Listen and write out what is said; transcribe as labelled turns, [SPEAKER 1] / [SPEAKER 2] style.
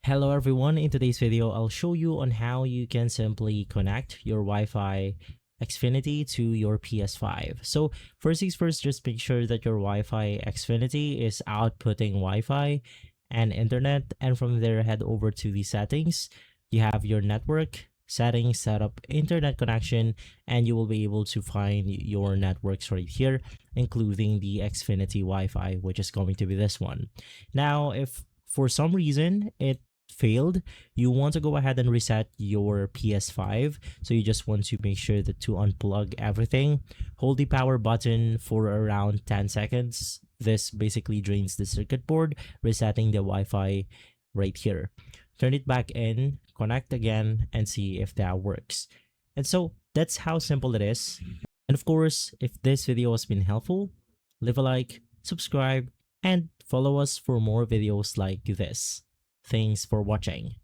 [SPEAKER 1] Hello everyone, in today's video I'll show you on how you can simply connect your Wi-Fi Xfinity to your PS5. So first things first, just make sure that your Wi-Fi Xfinity is outputting Wi-Fi and internet, and from there head over to the settings. You have your network settings, set up internet connection, and you will be able to find your networks right here, including the Xfinity Wi-Fi, which is going to be this one. Now if for some reason it failed, you want to go ahead and reset your PS5. So you just want to make sure that to unplug everything. Hold the power button for around 10 seconds. This basically drains the circuit board, resetting the Wi-Fi right here. Turn it back in, connect again, and see if that works. And so that's how simple it is. And of course, if this video has been helpful, leave a like, subscribe, and follow us for more videos like this. Thanks for watching.